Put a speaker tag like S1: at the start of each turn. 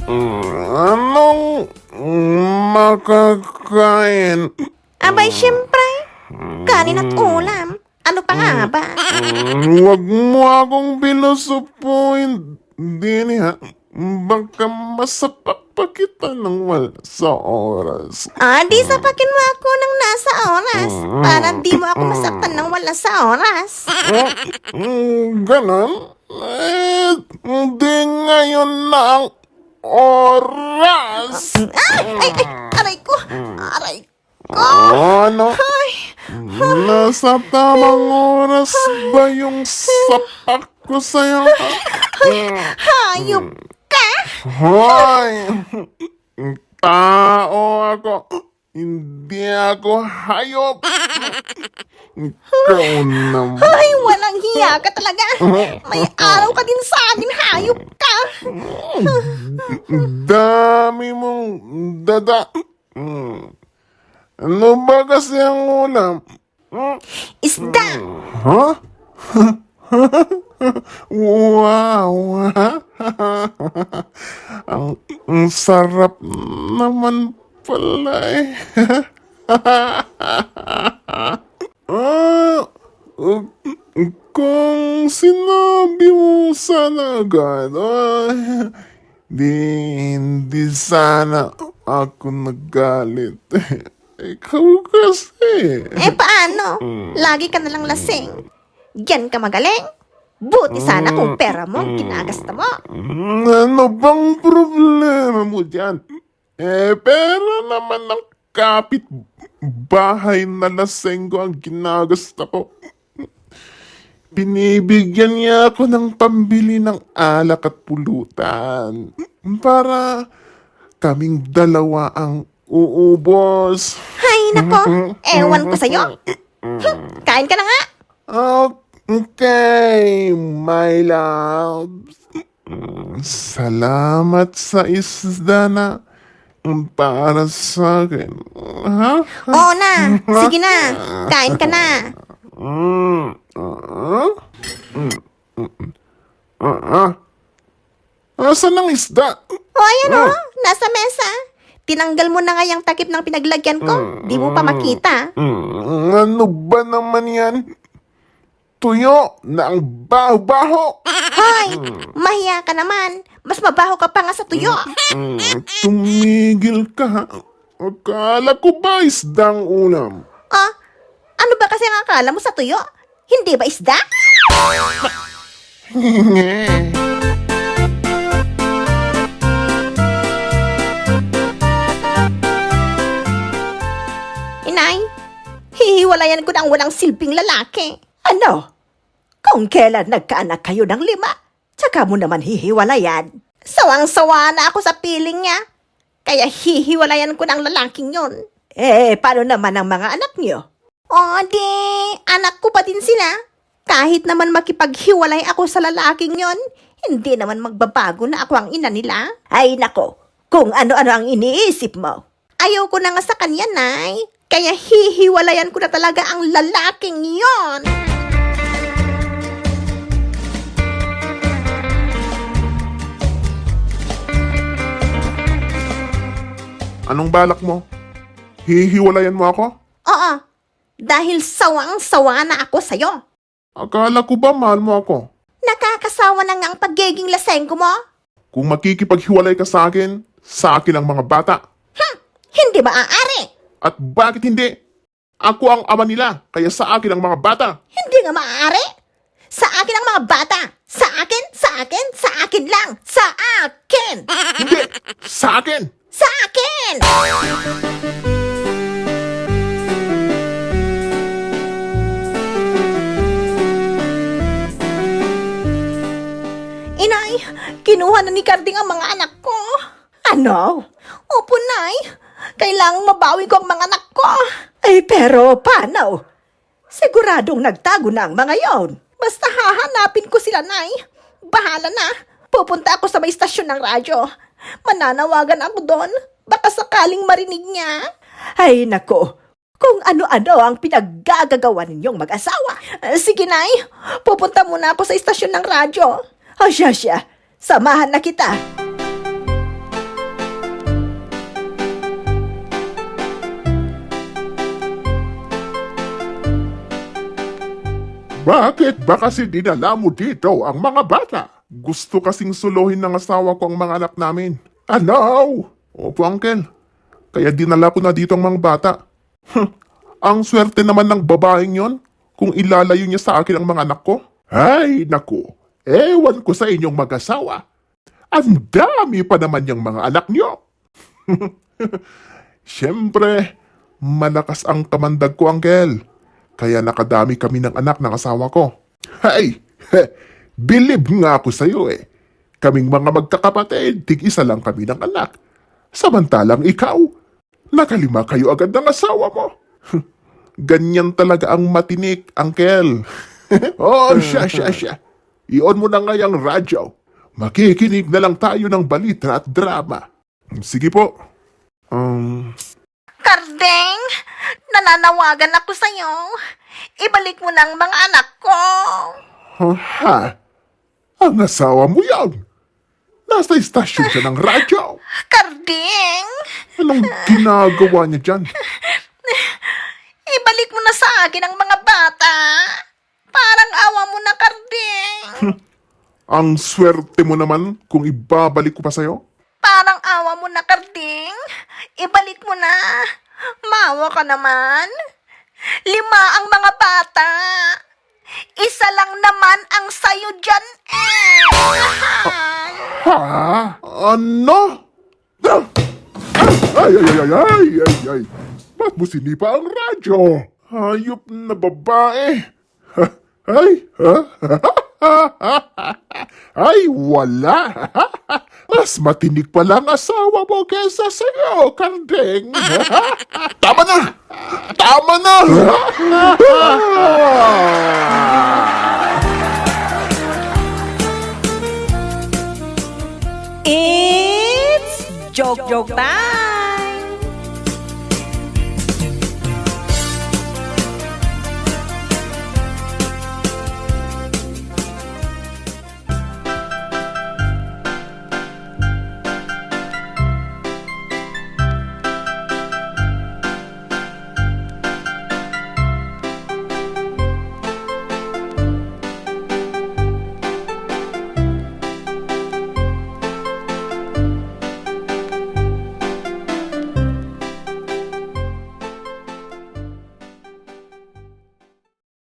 S1: Anong makakain?
S2: Abay, siyempre. Kanin at ulam. Ano pa nga ba?
S1: Huwag mo akong pilosopuin, Dini ha. Baka masapak pa kita ng wala sa oras.
S2: Di sapakin mo ako ng nasa oras. Para di mo ako masaktan ng wala sa oras.
S1: Ganon? Hindi ngayon na ang oras.
S2: Ay, aray ko. Aray ko.
S1: Ano? Nasa tamang oras ba yung sapak ko sa'yo?
S2: Hayop ka.
S1: Hoy! Tao ako. Hindi ako hayop. Ikaw naman.
S2: Ay, walang hiya ka talaga. May araw ka din sa akin, hayop ka.
S1: Dami mong dada. Ano ba kasi ang ulam?
S2: Isda.
S1: Ha? Wow! Ang sarap naman pala eh. Ah, kung sinabi mo sana agad, hindi sana ako nagalit. Ikaw kasi.
S2: Paano? Lagi ka nalang lasing. Diyan ka magaling. Buti sana kung pera mo ang ginagasta mo.
S1: Ano bang problema mo dyan? Pero naman ng kapit bahay na lasenggo ang ginagasta ko. Binibigyan niya ako ng pambili ng alak at pulutan para kaming dalawa ang uubos.
S2: Hay nako, ewan ko sa'yo. Kain ka na nga.
S1: Okay, my love. Salamat sa isda na para sa akin. Ha?
S2: Oo na, sige na. Kain ka na.
S1: Asan ang isda?
S2: O ayan nasa mesa. Tinanggal mo na nga yung takip ng pinaglagyan ko. Di mo pa makita.
S1: Ano ba naman yan? Tuyo na ang baho-baho.
S2: Hoy, mahiya ka naman. Mas mabaho ka pa nga sa tuyo.
S1: Tumigil ka ha. Akala ko ba isdang ulam?
S2: Ano ba kasi ang akala mo sa tuyo? Hindi ba isda? Inay, hihiwalayan ko ng walang silbing lalaki.
S3: Ano? Kung kailan nagkaanak kayo ng 5, tsaka mo naman hihiwalayan.
S2: Sawang-sawa na ako sa piling niya. Kaya hihiwalayan ko ng lalaking yon.
S3: Paano naman ang mga anak niyo?
S2: Di, anak ko pa din sila. Kahit naman makipaghiwalay ako sa lalaking yon, hindi naman magbabago na ako ang ina nila.
S3: Ay nako, kung ano-ano ang iniisip mo.
S2: Ayaw ko na nga sa kanya, Nay. Kaya hihiwalayan ko na talaga ang lalaking yon.
S1: Anong balak mo? Hihiwalayan mo ako?
S2: Oo, dahil sawang-sawa na ako sa'yo.
S1: Akala ko ba mahal mo ako?
S2: Nakakasawa na nga ang pagiging lasenggo mo.
S1: Kung makikipaghiwalay ka sa akin ang mga bata.
S2: Hindi maaari.
S1: At bakit hindi? Ako ang ama nila, kaya sa akin ang mga bata.
S2: Hindi nga maaari. Sa akin ang mga bata. Sa akin, sa akin, sa akin lang. Sa akin.
S1: Hindi! Sa akin!
S2: Sa akin! Inay, kinuha na ni Carding ang mga anak ko.
S3: Ano?
S2: Opo, Nay. Kailangang mabawi ko ang mga anak ko.
S3: Pero paano? Siguradong nagtago na ang mga yon.
S2: Basta hahanapin ko sila, Nay. Bahala na. Pupunta ako sa may istasyon ng radyo. Mananawagan ako doon. Baka sakaling marinig niya.
S3: Ay nako, kung ano-ano ang pinaggagawa ninyong mag-asawa.
S2: Sige, Nay. Pupunta muna ako sa istasyon ng radyo.
S3: Siya, samahan na kita.
S1: Bakit ba kasi dinala mo dito ang mga bata? Gusto kasing suluhin ng asawa ko ang mga anak namin. Ano? Opo, Uncle. Kaya dinala ko na dito ang mga bata. Ang swerte naman ng babaeng yon kung ilalayo niya sa akin ang mga anak ko. Ay, naku. Ewan ko sa inyong mag-asawa. Ang dami pa naman yung mga anak niyo. Siyempre, malakas ang kamandag ko, Uncle. Kaya nakadami kami ng anak ng asawa ko. Hey, believe nga ako sa iyo eh. Kaming mga magkakapatid, tig-isa lang kami ng anak. Samantalang ikaw, nakalima kayo agad ng asawa mo. Ganyan talaga ang matinik, Uncle. Oh, siya. I-on mo na nga yung radyo. Makikinig na lang tayo ng balita at drama. Sige po.
S2: Kardeng, nananawagan ako sa'yo. Ibalik mo na ang mga anak ko.
S1: Ha? Ang asawa mo yan? Nasa istasyon siya ng radyo.
S2: Kardeng,
S1: Anong ginagawa niya dyan?
S2: ibalik mo na sa akin ang mga bata. Parang awa mo na, Kardeng.
S1: Ang swerte mo naman kung ibabalik ko pa sa'yo.
S2: Parang awa mo na, Karding. Ibalik mo na. Maawa ka naman. 5 ang mga bata. Isa lang naman ang sayo dyan eh.
S1: Ha? Ano? Ay. Ba't mo sinipa ang radyo? Hayop na babae. Ay, Ay, wala. Mas matinig pa lang asawa mo kesa sa'yo, Kardeng. Tama na! Tama na!
S3: It's joke time!